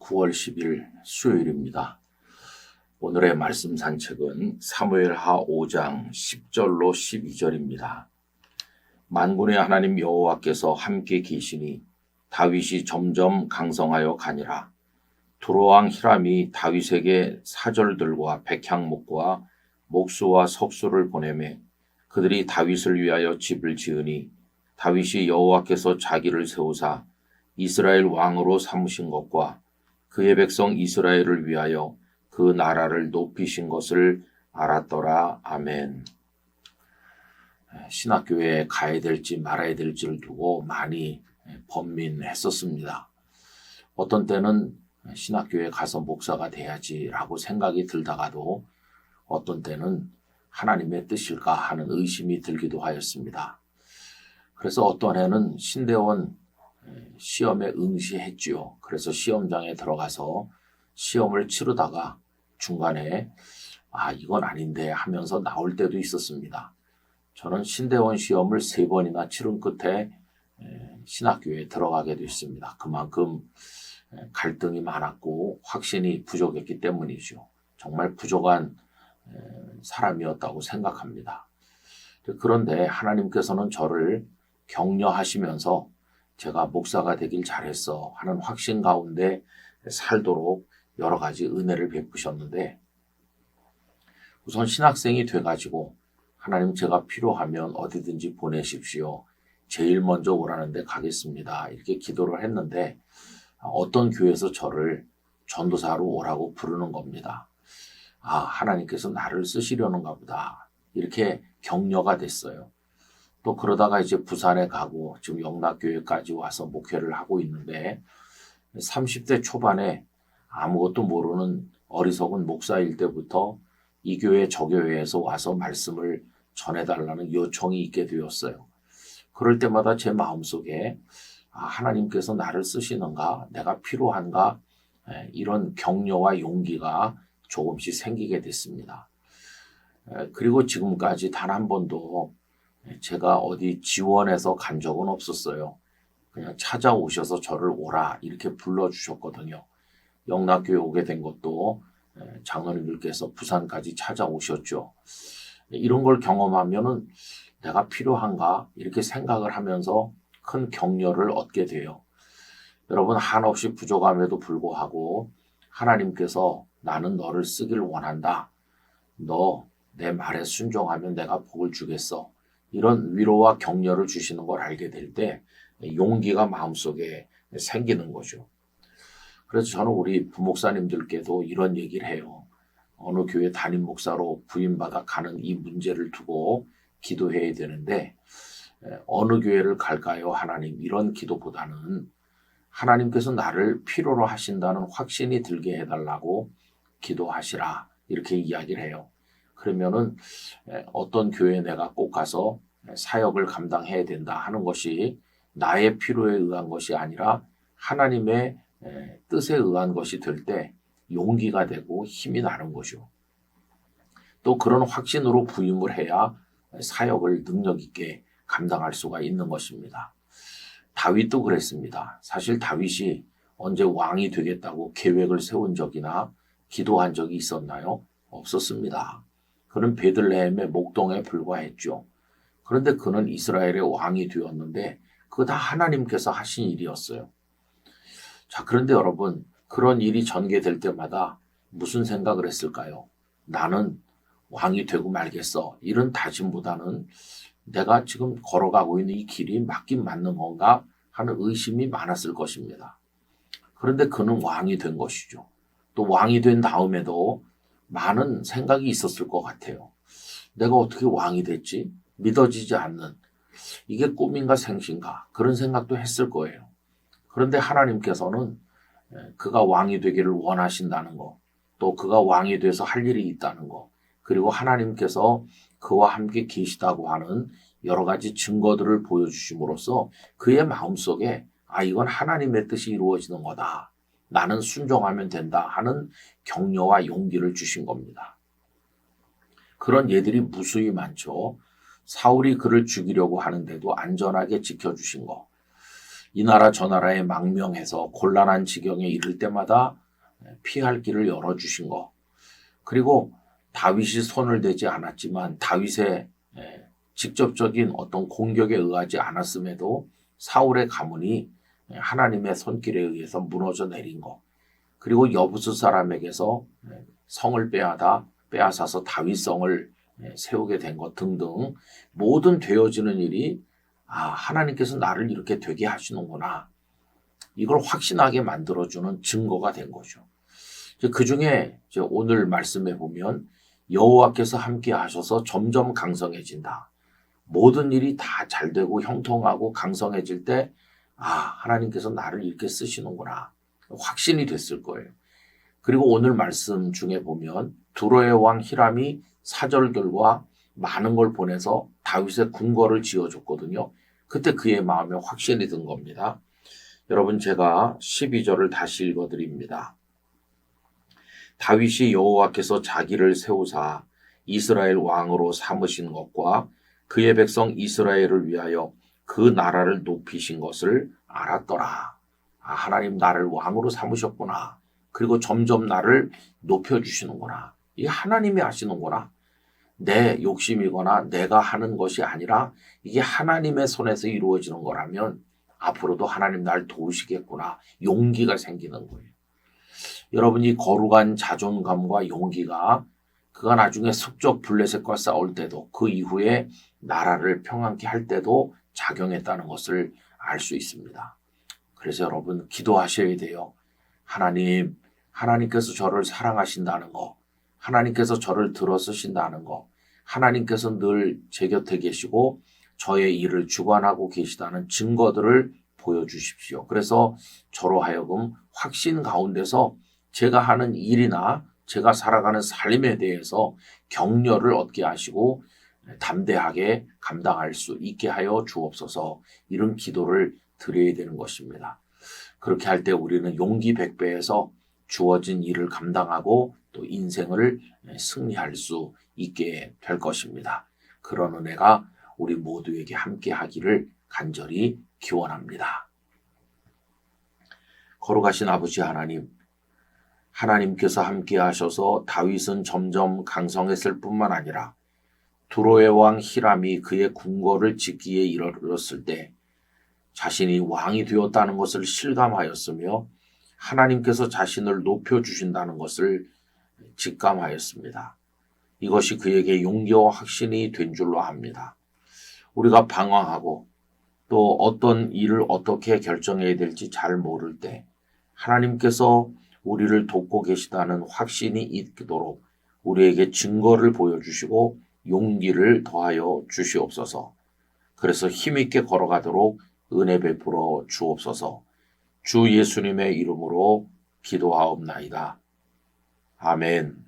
9월 10일 수요일입니다. 오늘의 말씀 산책은 사무엘하 5장 10절로 12절입니다. 만군의 하나님 여호와께서 함께 계시니 다윗이 점점 강성하여 가니라. 두로왕 히람이 다윗에게 사절들과 백향목과 목수와 석수를 보내매 그들이 다윗을 위하여 집을 지으니 다윗이 여호와께서 자기를 세우사 이스라엘 왕으로 삼으신 것과 그의 백성 이스라엘을 위하여 그 나라를 높이신 것을 알았더라. 아멘. 신학교에 가야 될지 말아야 될지를 두고 많이 번민했었습니다. 어떤 때는 신학교에 가서 목사가 돼야지라고 생각이 들다가도 어떤 때는 하나님의 뜻일까 하는 의심이 들기도 하였습니다. 그래서 어떤 해는 신대원 시험에 응시했지요. 그래서 시험장에 들어가서 시험을 치르다가 중간에 이건 아닌데 하면서 나올 때도 있었습니다. 저는 신대원 시험을 3번이나 치른 끝에 신학교에 들어가게 됐습니다. 그만큼 갈등이 많았고 확신이 부족했기 때문이죠. 정말 부족한 사람이었다고 생각합니다. 그런데 하나님께서는 저를 격려하시면서 제가 목사가 되길 잘했어 하는 확신 가운데 살도록 여러 가지 은혜를 베푸셨는데, 우선 신학생이 돼가지고 하나님 제가 필요하면 어디든지 보내십시오. 제일 먼저 오라는데 가겠습니다. 이렇게 기도를 했는데 어떤 교회에서 저를 전도사로 오라고 부르는 겁니다. 하나님께서 나를 쓰시려는가 보다. 이렇게 격려가 됐어요. 또 그러다가 이제 부산에 가고 지금 영락교회까지 와서 목회를 하고 있는데 30대 초반에 아무것도 모르는 어리석은 목사일 때부터 이 교회 저 교회에서 와서 말씀을 전해달라는 요청이 있게 되었어요. 그럴 때마다 제 마음속에 하나님께서 나를 쓰시는가, 내가 필요한가, 이런 격려와 용기가 조금씩 생기게 됐습니다. 그리고 지금까지 단 한 번도 제가 어디 지원해서 간 적은 없었어요. 그냥 찾아오셔서 저를 오라 이렇게 불러주셨거든요. 영락교회 오게 된 것도 장로님들께서 부산까지 찾아오셨죠. 이런 걸 경험하면은 내가 필요한가 이렇게 생각을 하면서 큰 격려를 얻게 돼요. 여러분, 한없이 부족함에도 불구하고 하나님께서 나는 너를 쓰길 원한다. 너 내 말에 순종하면 내가 복을 주겠어. 이런 위로와 격려를 주시는 걸 알게 될 때 용기가 마음속에 생기는 거죠. 그래서 저는 우리 부목사님들께도 이런 얘기를 해요. 어느 교회 담임 목사로 부임받아 가는 이 문제를 두고 기도해야 되는데 어느 교회를 갈까요, 하나님? 이런 기도보다는 하나님께서 나를 필요로 하신다는 확신이 들게 해달라고 기도하시라 이렇게 이야기를 해요. 그러면은 어떤 교회에 내가 꼭 가서 사역을 감당해야 된다 하는 것이 나의 필요에 의한 것이 아니라 하나님의 뜻에 의한 것이 될 때 용기가 되고 힘이 나는 거죠. 또 그런 확신으로 부임을 해야 사역을 능력 있게 감당할 수가 있는 것입니다. 다윗도 그랬습니다. 사실 다윗이 언제 왕이 되겠다고 계획을 세운 적이나 기도한 적이 있었나요? 없었습니다. 그는 베들레헴의 목동에 불과했죠. 그런데 그는 이스라엘의 왕이 되었는데 그거 다 하나님께서 하신 일이었어요. 자, 그런데 여러분, 그런 일이 전개될 때마다 무슨 생각을 했을까요? 나는 왕이 되고 말겠어. 이런 다짐보다는 내가 지금 걸어가고 있는 이 길이 맞긴 맞는 건가 하는 의심이 많았을 것입니다. 그런데 그는 왕이 된 것이죠. 또 왕이 된 다음에도 많은 생각이 있었을 것 같아요. 내가 어떻게 왕이 됐지? 믿어지지 않는, 이게 꿈인가 생신가 그런 생각도 했을 거예요. 그런데 하나님께서는 그가 왕이 되기를 원하신다는 거, 또 그가 왕이 돼서 할 일이 있다는 거, 그리고 하나님께서 그와 함께 계시다고 하는 여러 가지 증거들을 보여주심으로써 그의 마음속에 이건 하나님의 뜻이 이루어지는 거다. 나는 순종하면 된다 하는 격려와 용기를 주신 겁니다. 그런 예들이 무수히 많죠. 사울이 그를 죽이려고 하는데도 안전하게 지켜주신 거. 이 나라 저 나라에 망명해서 곤란한 지경에 이를 때마다 피할 길을 열어주신 거. 그리고 다윗이 손을 대지 않았지만 다윗의 직접적인 어떤 공격에 의하지 않았음에도 사울의 가문이 하나님의 손길에 의해서 무너져 내린 거. 그리고 여부스 사람에게서 성을 빼앗아서 다윗성을 세우게 된 것 등등 모든 되어지는 일이 하나님께서 나를 이렇게 되게 하시는구나. 이걸 확신하게 만들어주는 증거가 된 거죠. 그 중에 오늘 말씀해 보면 여호와께서 함께 하셔서 점점 강성해진다. 모든 일이 다 잘되고 형통하고 강성해질 때 하나님께서 나를 이렇게 쓰시는구나. 확신이 됐을 거예요. 그리고 오늘 말씀 중에 보면 두로의 왕 히람이 사절들과 많은 걸 보내서 다윗의 궁궐을 지어줬거든요. 그때 그의 마음에 확신이 든 겁니다. 여러분 제가 12절을 다시 읽어드립니다. 다윗이 여호와께서 자기를 세우사 이스라엘 왕으로 삼으신 것과 그의 백성 이스라엘을 위하여 그 나라를 높이신 것을 알았더라. 하나님 나를 왕으로 삼으셨구나. 그리고 점점 나를 높여주시는구나. 이게 하나님이 하시는구나. 내 욕심이거나 내가 하는 것이 아니라 이게 하나님의 손에서 이루어지는 거라면 앞으로도 하나님 날 도우시겠구나. 용기가 생기는 거예요. 여러분이 거룩한 자존감과 용기가 그가 나중에 숙적 블레셋과 싸울 때도 그 이후에 나라를 평안케 할 때도 작용했다는 것을 알 수 있습니다. 그래서 여러분 기도하셔야 돼요. 하나님께서 저를 사랑하신다는 거, 하나님께서 저를 들어쓰신다는 거, 하나님께서 늘 제 곁에 계시고 저의 일을 주관하고 계시다는 증거들을 보여주십시오. 그래서 저로 하여금 확신 가운데서 제가 하는 일이나 제가 살아가는 삶에 대해서 격려를 얻게 하시고 담대하게 감당할 수 있게 하여 주옵소서. 이런 기도를 드려야 되는 것입니다. 그렇게 할 때 우리는 용기 100배에서 주어진 일을 감당하고 또 인생을 승리할 수 있게 될 것입니다. 그런 은혜가 우리 모두에게 함께 하기를 간절히 기원합니다. 거룩하신 아버지 하나님께서 함께 하셔서 다윗은 점점 강성했을 뿐만 아니라 두로의 왕 히람이 그의 궁궐을 짓기에 이르렀을 때 자신이 왕이 되었다는 것을 실감하였으며 하나님께서 자신을 높여주신다는 것을 직감하였습니다. 이것이 그에게 용기와 확신이 된 줄로 압니다. 우리가 방황하고 또 어떤 일을 어떻게 결정해야 될지 잘 모를 때 하나님께서 우리를 돕고 계시다는 확신이 있도록 우리에게 증거를 보여주시고 용기를 더하여 주시옵소서. 그래서 힘있게 걸어가도록 은혜 베풀어 주옵소서. 주 예수님의 이름으로 기도하옵나이다. 아멘.